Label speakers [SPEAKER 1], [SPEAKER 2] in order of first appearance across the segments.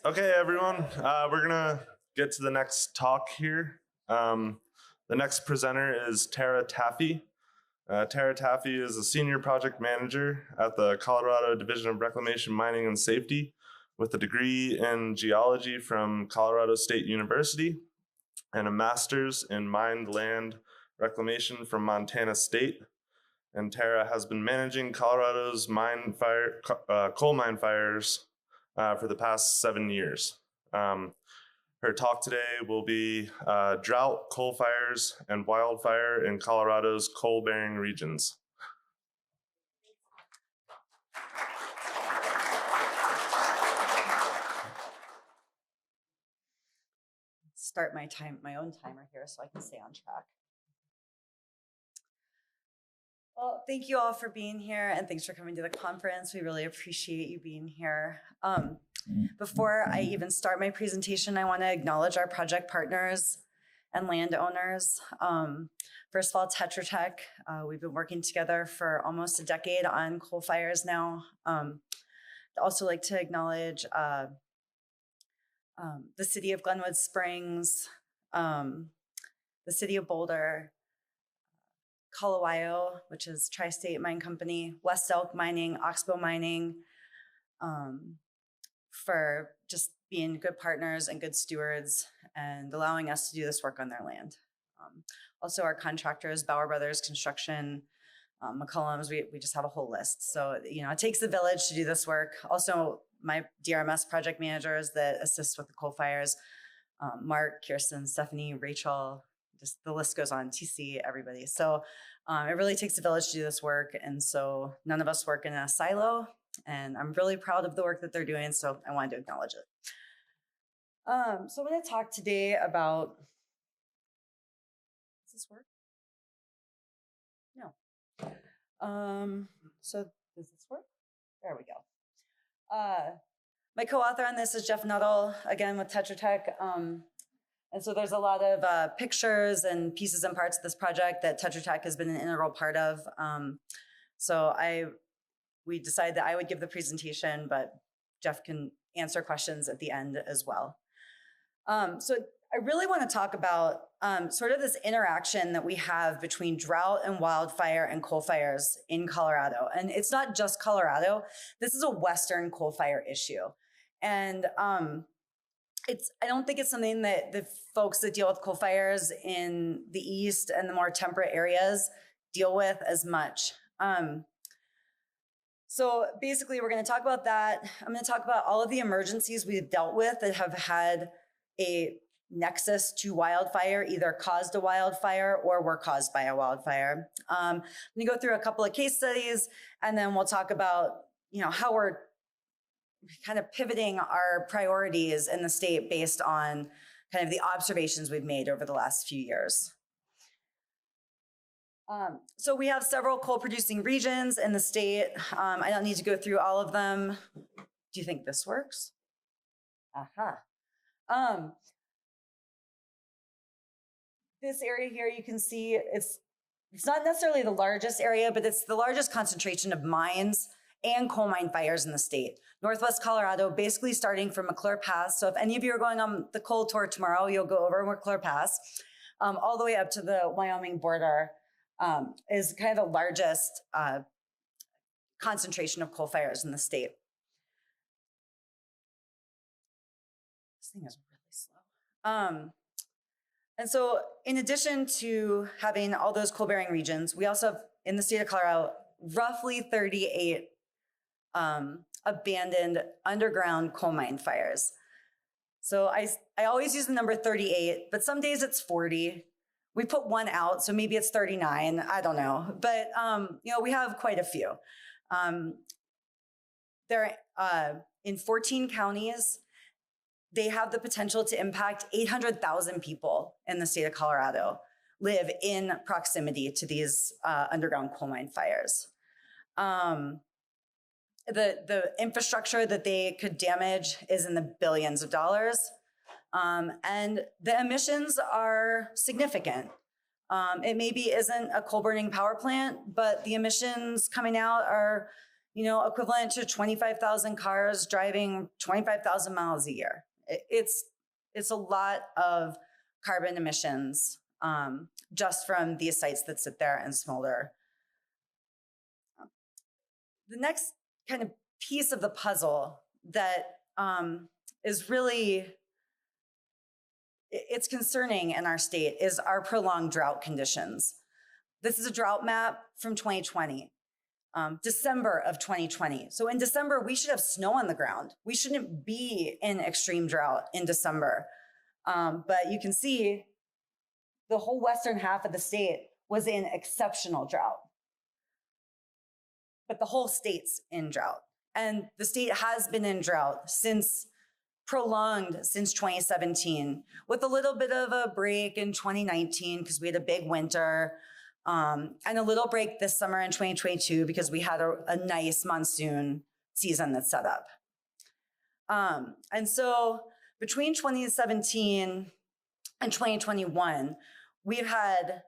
[SPEAKER 1] Okay, everyone, we're gonna get to the next talk here. The next presenter is Tara Taffy. Tara Taffy is a senior project manager at the Colorado Division of Reclamation, Mining, and Safety with a degree in geology from Colorado State University and a master's in mined land reclamation from Montana State. And Tara has been managing Colorado's coal mine fires for the past 7 years. Her talk today will be Drought, Coal Fires, and Wildfire in Colorado's coal-bearing regions.
[SPEAKER 2] Start my own timer here so I can stay on track. Well, thank you all for being here and thanks for coming to the conference. We really appreciate you being here. Before I even start my presentation, I want to acknowledge our project partners and landowners. First of all, Tetra Tech. We've been working together for almost a decade on coal fires now. I'd also like to acknowledge the city of Glenwood Springs, the city of Boulder, Colawio, which is Tri-State Mine Company, West Elk Mining, Oxbow Mining, for just being good partners and good stewards and allowing us to do this work on their land. Also our contractors, Bauer Brothers Construction, McCollum's, we just have a whole list. So, it takes a village to do this work. Also, my DRMS project managers that assist with the coal fires, Mark, Kirsten, Stephanie, Rachel, just the list goes on, TC, everybody. So it really takes a village to do this work. And so none of us work in a silo. And I'm really proud of the work that they're doing. So I wanted to acknowledge it. So I'm going to talk today about, does this work? No. So does this work? There we go. My co-author on this is Jeff Nuttall, again with Tetra Tech. And so there's a lot of pictures and pieces and parts of this project that Tetra Tech has been an integral part of. So we decided that I would give the presentation, but Jeff can answer questions at the end as well. So I really want to talk about sort of this interaction that we have between drought and wildfire and coal fires in Colorado. And it's not just Colorado. This is a Western coal fire issue. And I don't think it's something that the folks that deal with coal fires in the East and the more temperate areas deal with as much. So basically, we're going to talk about that. I'm going to talk about all of the emergencies we've dealt with that have had a nexus to wildfire, either caused a wildfire or were caused by a wildfire. I'm going to go through a couple of case studies, and then we'll talk about, how we're kind of pivoting our priorities in the state based on kind of the observations we've made over the last few years. So we have several coal producing regions in the state. I don't need to go through all of them. Do you think this works? Aha. This area here, you can see it's not necessarily the largest area, but it's the largest concentration of mines and coal mine fires in the state. Northwest Colorado, basically starting from McClure Pass. So if any of you are going on the coal tour tomorrow, you'll go over McClure Pass, all the way up to the Wyoming border, is kind of the largest concentration of coal fires in the state. This thing is really slow. And so in addition to having all those coal-bearing regions, we also have, in the state of Colorado, roughly 38 abandoned underground coal mine fires. So I always use the number 38, but some days it's 40. We put one out, so maybe it's 39. I don't know, but we have quite a few. They're in 14 counties. They have the potential to impact 800,000 people in the state of Colorado live in proximity to these underground coal mine fires. The infrastructure that they could damage is in the billions of dollars. And the emissions are significant. It maybe isn't a coal burning power plant, but the emissions coming out are equivalent to 25,000 cars driving 25,000 miles a year. It's a lot of carbon emissions just from these sites that sit there and smolder. The next kind of piece of the puzzle that is really, it's concerning in our state is our prolonged drought conditions. This is a drought map from 2020, December of 2020. So in December, we should have snow on the ground. We shouldn't be in extreme drought in December. But you can see the whole western half of the state was in exceptional drought. But the whole state's in drought. And the state has been in drought prolonged since 2017, with a little bit of a break in 2019 because we had a big winter, and a little break this summer in 2022 because we had a nice monsoon season that's set up. And so between 2017 and 2021, we've had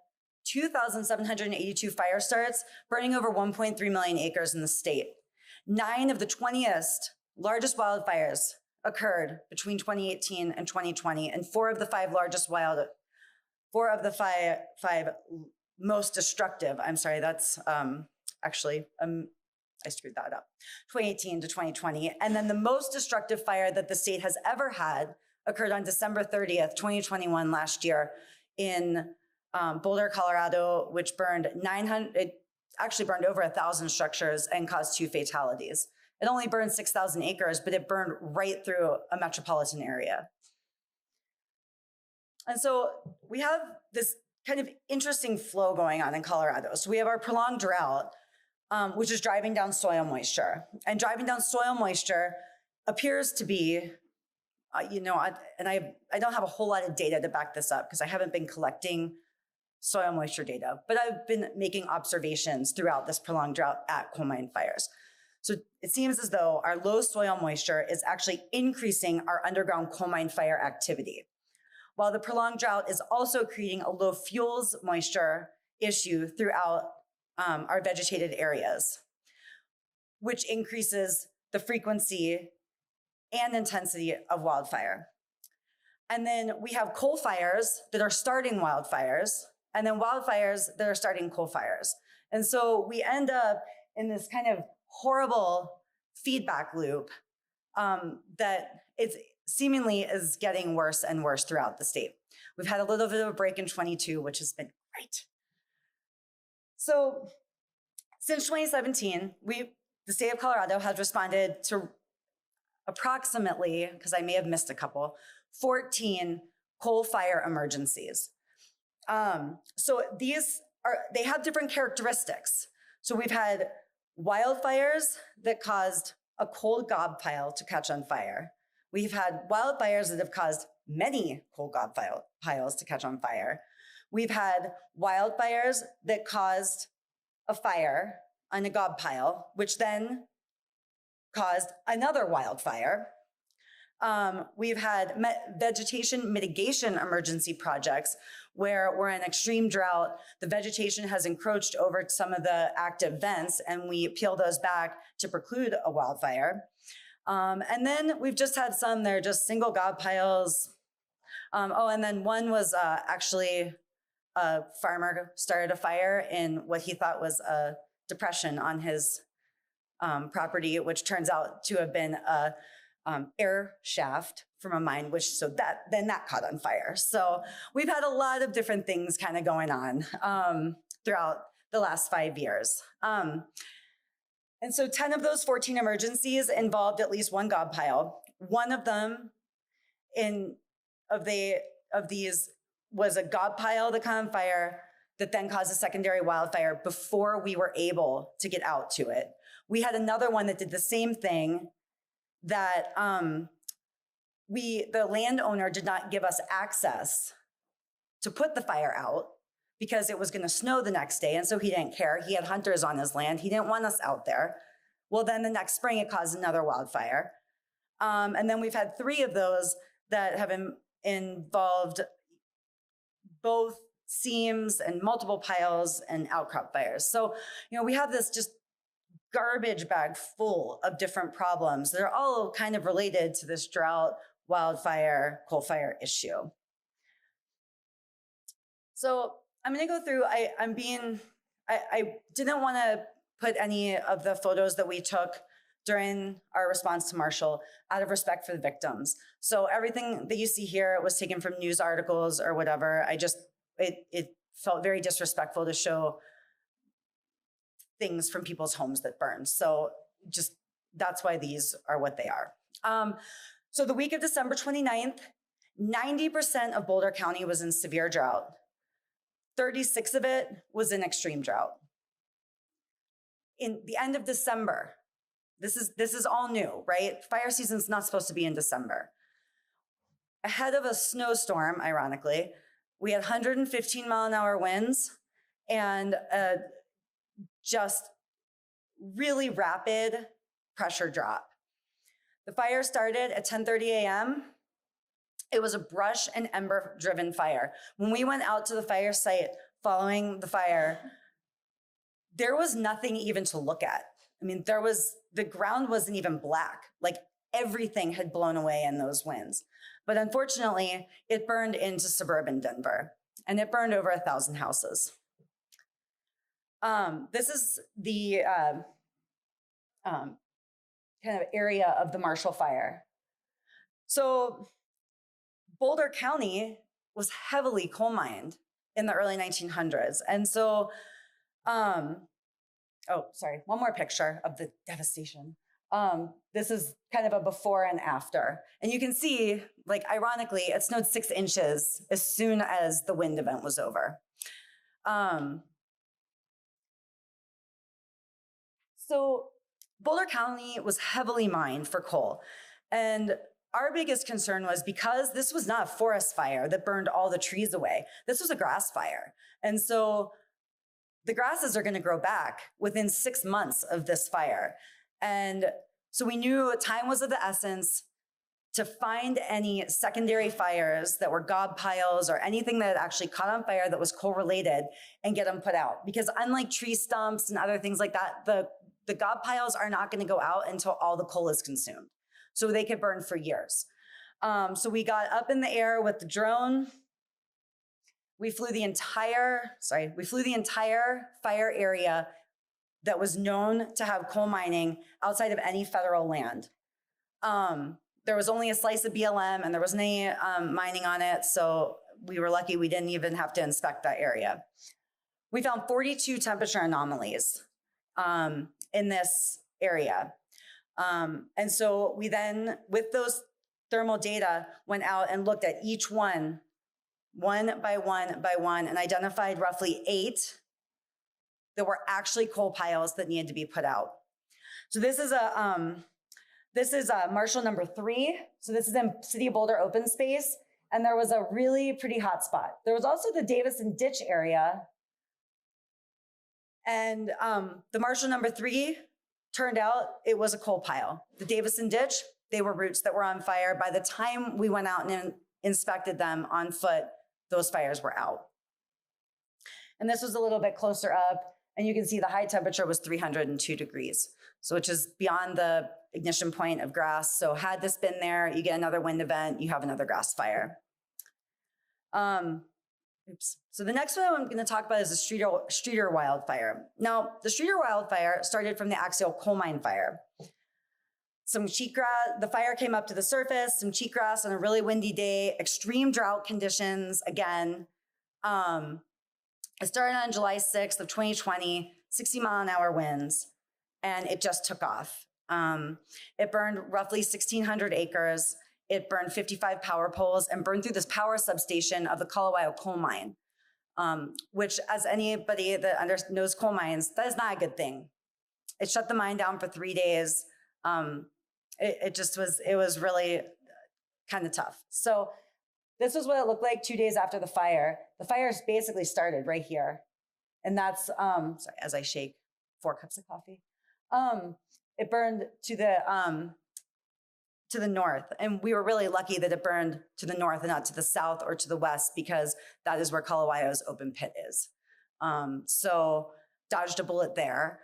[SPEAKER 2] 2,782 fire starts, burning over 1.3 million acres in the state. 9 of the 20th largest wildfires occurred between 2018 and 2020, and 4 of the 5 most destructive, I'm sorry, that's actually, I screwed that up, 2018 to 2020. And then the most destructive fire that the state has ever had occurred on December 30th, 2021 last year in Boulder, Colorado, which it actually burned over 1,000 structures and caused 2 fatalities. It only burned 6,000 acres, but it burned right through a metropolitan area. And so we have this kind of interesting flow going on in Colorado. So we have our prolonged drought, which is driving down soil moisture. And driving down soil moisture appears to be, and I don't have a whole lot of data to back this up because I haven't been collecting soil moisture data, but I've been making observations throughout this prolonged drought at coal mine fires. So it seems as though our low soil moisture is actually increasing our underground coal mine fire activity, while the prolonged drought is also creating a low fuels moisture issue throughout our vegetated areas, which increases the frequency and intensity of wildfire. And then we have coal fires that are starting wildfires, and then wildfires that are starting coal fires. And so we end up in this kind of horrible feedback loop that it's seemingly is getting worse and worse throughout the state. We've had a little bit of a break in 22, which has been great. So since 2017, the state of Colorado has responded to approximately, because I may have missed a couple, 14 coal fire emergencies. So they have different characteristics. So we've had wildfires that caused a coal gob pile to catch on fire. We've had wildfires that have caused many coal gob piles to catch on fire. We've had wildfires that caused a fire on a gob pile, which then caused another wildfire. We've had vegetation mitigation emergency projects where we're in extreme drought. The vegetation has encroached over some of the active vents, and we peel those back to preclude a wildfire. And then we've just had some, they're just single gob piles. And then one was actually a farmer started a fire in what he thought was a depression on his property, which turns out to have been a air shaft from a mine, then that caught on fire. So we've had a lot of different things kind of going on throughout the last 5 years. And so 10 of those 14 emergencies involved at least one gob pile. One of them of these was a gob pile that caught on fire that then caused a secondary wildfire before we were able to get out to it. We had another one that did the same thing that the landowner did not give us access to put the fire out because it was going to snow the next day. And so he didn't care. He had hunters on his land. He didn't want us out there. Well, then the next spring, it caused another wildfire. And then we've had 3 of those that have involved both seams and multiple piles and outcrop fires. So, we have this just garbage bag full of different problems that are all kind of related to this drought, wildfire, coal fire issue. So I'm going to go through, I didn't want to put any of the photos that we took during our response to Marshall out of respect for the victims. So everything that you see here was taken from news articles or whatever. It felt very disrespectful to show things from people's homes that burned. So just, that's why these are what they are. So the week of December 29th, 90% of Boulder County was in severe drought. 36 of it was in extreme drought. In the end of December, this is all new, right? Fire season's not supposed to be in December. Ahead of a snowstorm, ironically, we had 115-mile-an-hour winds and just really rapid pressure drop. The fire started at 10:30 a.m. It was a brush and ember-driven fire. When we went out to the fire site following the fire, there was nothing even to look at. I mean, the ground wasn't even black. Like everything had blown away in those winds. But unfortunately, it burned into suburban Denver, and it burned over 1,000 houses. This is the kind of area of the Marshall Fire. So Boulder County was heavily coal mined in the early 1900s. And so, oh, sorry, one more picture of the devastation. This is kind of a before and after. And you can see, like, ironically, it snowed 6 inches as soon as the wind event was over. So Boulder County was heavily mined for coal. And our biggest concern was because this was not a forest fire that burned all the trees away. This was a grass fire. And so the grasses are going to grow back within 6 months of this fire. And so we knew time was of the essence to find any secondary fires that were gob piles or anything that had actually caught on fire that was coal related and get them put out. Because unlike tree stumps and other things like that, the gob piles are not going to go out until all the coal is consumed. So they could burn for years. So we got up in the air with the drone. We flew the entire fire area that was known to have coal mining outside of any federal land. There was only a slice of BLM and there wasn't any mining on it. So we were lucky we didn't even have to inspect that area. We found 42 temperature anomalies in this area. And so we then, with those thermal data, went out and looked at each one by one, and identified roughly 8 that were actually coal piles that needed to be put out. So this is a Marshall number 3. So this is in City of Boulder open space, and there was a really pretty hot spot. There was also the Davison Ditch area, and the Marshall number 3 turned out it was a coal pile. The Davison Ditch, they were roots that were on fire. By the time we went out and inspected them on foot, those fires were out. And this was a little bit closer up, and you can see the high temperature was 302 degrees, so which is beyond the ignition point of grass. So had this been there, you get another wind event, you have another grass fire. So the next one I'm going to talk about is the Streeter wildfire. Now, the Streeter wildfire started from the axial coal mine fire. Some cheatgrass, the fire came up to the surface, some cheatgrass on a really windy day, extreme drought conditions again. It started on July 6th of 2020, 60-mile-an-hour winds, and it just took off. It burned roughly 1,600 acres. It burned 55 power poles and burned through this power substation of the Colorado coal mine, which, as anybody that knows coal mines, that is not a good thing. It shut the mine down for 3 days. It was really kind of tough. So this was what it looked like 2 days after the fire. The fire's basically started right here. And that's, sorry, as I shake 4 cups of coffee. It burned to the north. And we were really lucky that it burned to the north and not to the south or to the west, because that is where Colowayo's open pit is. So dodged a bullet there.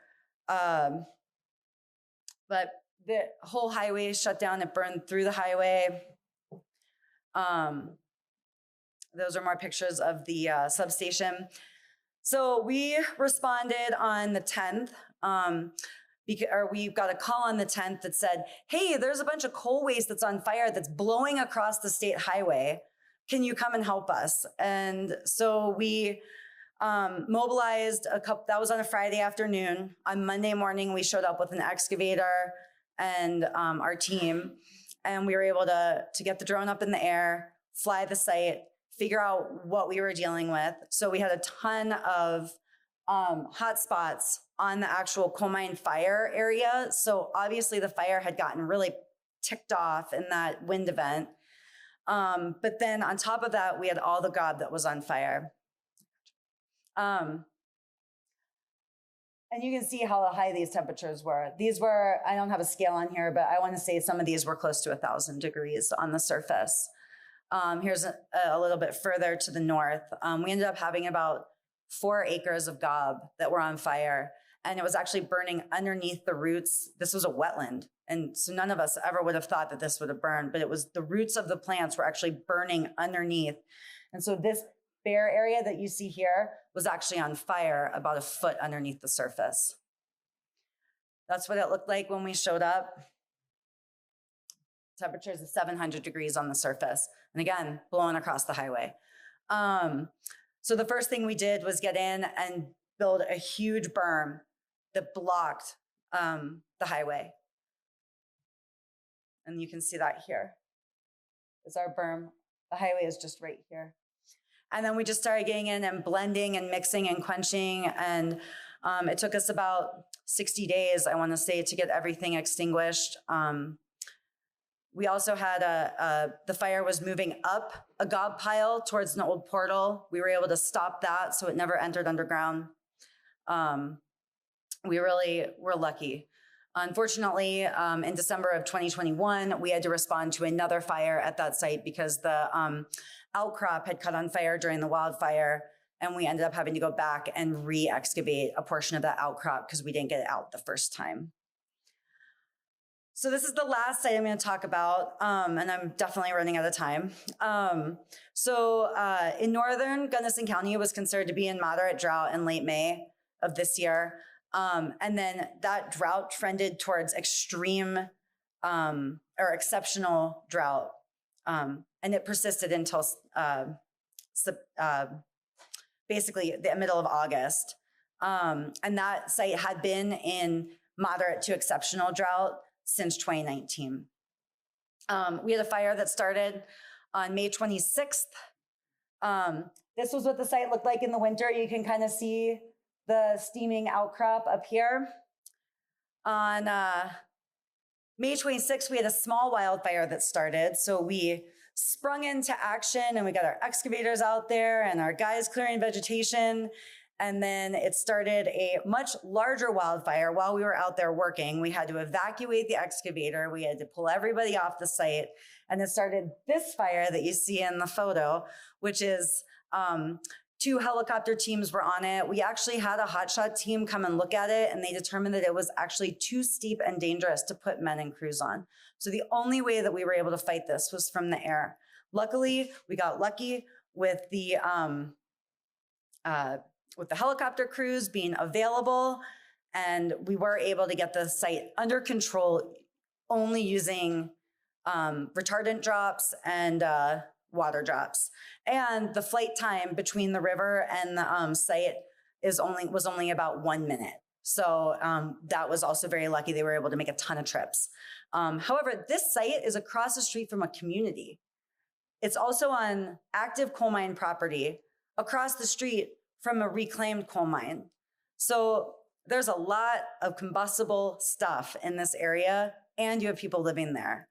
[SPEAKER 2] but the whole highway shut down. It burned through the highway. Those are more pictures of the substation. So we responded on the 10th, we got a call on the 10th that said, hey, there's a bunch of coal waste that's on fire that's blowing across the state highway. Can you come and help us? And so we mobilized that was on a Friday afternoon. On Monday morning, we showed up with an excavator and our team, and we were able to get the drone up in the air, fly the site, figure out what we were dealing with. So we had a ton of hot spots on the actual coal mine fire area. So obviously the fire had gotten really ticked off in that wind event. But then on top of that, we had all the gob that was on fire. And you can see how high these temperatures were. These were, I don't have a scale on here, but I want to say some of these were close to 1,000 degrees on the surface. Here's a little bit further to the north. We ended up having about 4 acres of gob that were on fire, and it was actually burning underneath the roots. This was a wetland, and so none of us ever would have thought that this would have burned, but it was the roots of the plants were actually burning underneath. And so this bare area that you see here was actually on fire about 1 foot underneath the surface. That's what it looked like when we showed up. Temperatures of 700 degrees on the surface. And again, blowing across the highway. So the first thing we did was get in and build a huge berm that blocked the highway. And you can see that here is our berm. The highway is just right here. And then we just started getting in and blending and mixing and quenching. And it took us about 60 days, I want to say, to get everything extinguished. We also had the fire was moving up a gob pile towards an old portal. We were able to stop that so it never entered underground. We really were lucky. Unfortunately, in December of 2021, we had to respond to another fire at that site because the outcrop had caught on fire during the wildfire, and we ended up having to go back and re-excavate a portion of that outcrop because we didn't get it out the first time. So this is the last site I'm going to talk about, and I'm definitely running out of time. In northern Gunnison County, it was considered to be in moderate drought in late May of this year. And then that drought trended towards extreme or exceptional drought. And it persisted until basically the middle of August. And that site had been in moderate to exceptional drought since 2019. We had a fire that started on May 26th. This was what the site looked like in the winter. You can kind of see the steaming outcrop up here. On May 26th, we had a small wildfire that started. So we sprung into action and we got our excavators out there and our guys clearing vegetation. And then it started a much larger wildfire while we were out there working. We had to evacuate the excavator. We had to pull everybody off the site. And it started this fire that you see in the photo, which is 2 helicopter teams were on it. We actually had a hotshot team come and look at it, and they determined that it was actually too steep and dangerous to put men and crews on. So the only way that we were able to fight this was from the air. Luckily, we got lucky with the helicopter crews being available, and we were able to get the site under control only using retardant drops and water drops. And the flight time between the river and the site was only about 1 minute. So that was also very lucky. They were able to make a ton of trips. However, this site is across the street from a community. It's also on active coal mine property across the street from a reclaimed coal mine. So there's a lot of combustible stuff in this area, and you have people living there.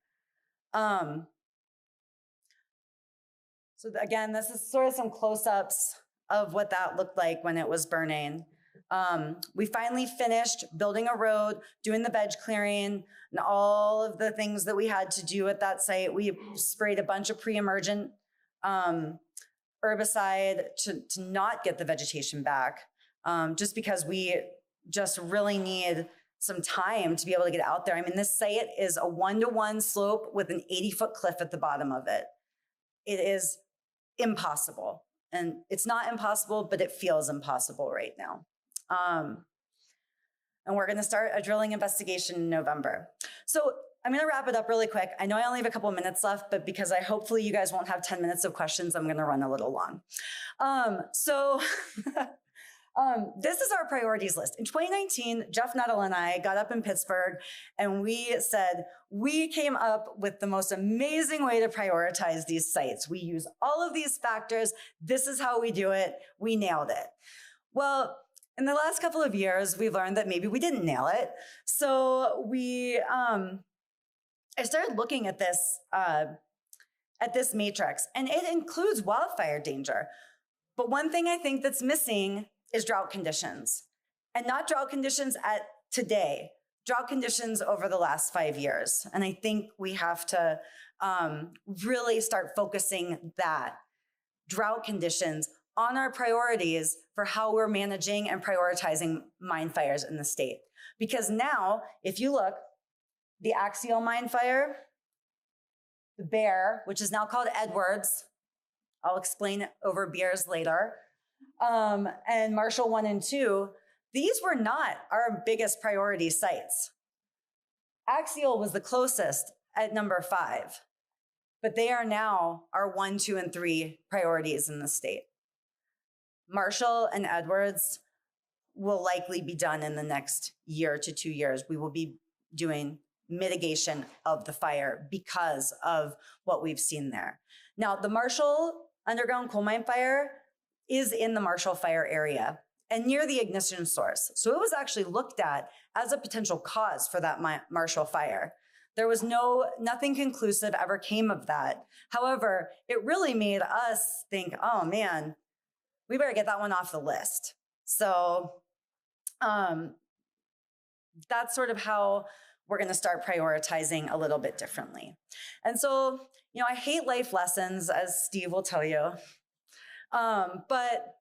[SPEAKER 2] So again, this is sort of some close-ups of what that looked like when it was burning. We finally finished building a road, doing the veg clearing, and all of the things that we had to do at that site. We sprayed a bunch of pre-emergent herbicide to not get the vegetation back, just because we just really need some time to be able to get out there. I mean, this site is a 1-to-1 slope with an 80-foot cliff at the bottom of it. It is impossible. And it's not impossible, but it feels impossible right now. And we're gonna start a drilling investigation in November. So I'm gonna wrap it up really quick. I know I only have a couple minutes left, but because hopefully you guys won't have 10 minutes of questions, I'm gonna run a little long. This is our priorities list. In 2019, Jeff Nuttall and I got up in Pittsburgh and we said, we came up with the most amazing way to prioritize these sites. We use all of these factors. This is how we do it. We nailed it. Well, in the last couple of years, we've learned that maybe we didn't nail it. So I started looking at this matrix, and it includes wildfire danger. But one thing I think that's missing is drought conditions, and not drought conditions at today, drought conditions over the last 5 years. And I think we have to really start focusing that drought conditions on our priorities for how we're managing and prioritizing mine fires in the state. Because now, if you look, the Axial mine fire, the Bear, which is now called Edwards, I'll explain over beers later, and Marshall 1 and 2, these were not our biggest priority sites. Axial was the closest at number 5, but they are now our 1, 2, and 3 priorities in the state. Marshall and Edwards will likely be done in the next year to 2 years. We will be doing mitigation of the fire because of what we've seen there. Now, the Marshall underground coal mine fire is in the Marshall fire area and near the ignition source. So it was actually looked at as a potential cause for that Marshall fire. There was nothing conclusive ever came of that. However, it really made us think, oh man, we better get that one off the list. So that's sort of how we're going to start prioritizing a little bit differently. And so, I hate life lessons, as Steve will tell you. But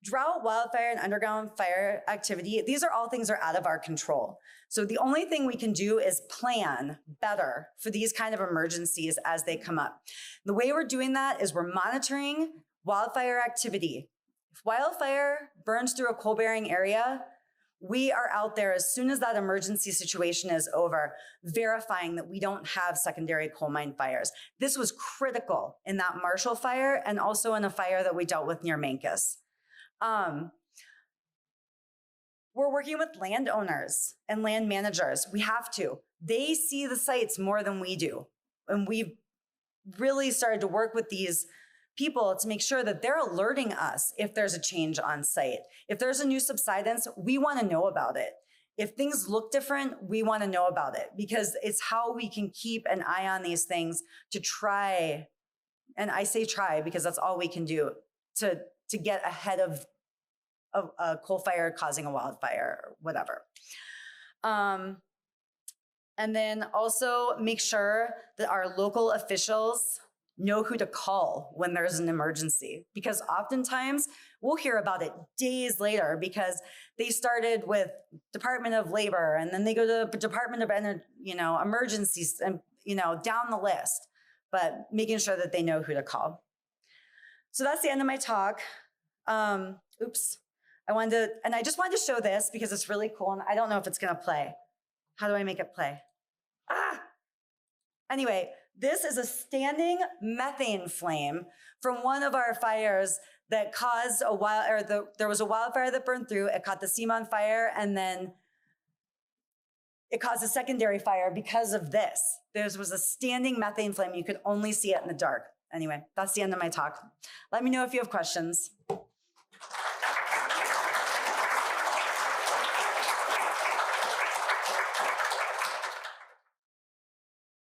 [SPEAKER 2] drought, wildfire, and underground fire activity, these are all things that are out of our control. So the only thing we can do is plan better for these kind of emergencies as they come up. The way we're doing that is we're monitoring wildfire activity. If wildfire burns through a coal-bearing area, we are out there as soon as that emergency situation is over, verifying that we don't have secondary coal mine fires. This was critical in that Marshall fire and also in a fire that we dealt with near Mancus. We're working with landowners and land managers. We have to. They see the sites more than we do. And we've really started to work with these people to make sure that they're alerting us if there's a change on site. If there's a new subsidence, we want to know about it. If things look different, we want to know about it because it's how we can keep an eye on these things to try, and I say try because that's all we can do to get ahead of a coal fire causing a wildfire or whatever. And then also make sure that our local officials know who to call when there's an emergency, because oftentimes we'll hear about it days later because they started with Department of Labor and then they go to the Department of Emergencies and, down the list, but making sure that they know who to call. So that's the end of my talk. Oops. I just wanted to show this because it's really cool and I don't know if it's gonna play. How do I make it play? Anyway, this is a standing methane flame from one of our fires that caused there was a wildfire that burned through. It caught the seam on fire and then it caused a secondary fire because of this. There was a standing methane flame. You could only see it in the dark. Anyway, that's the end of my talk. Let me know if you have questions.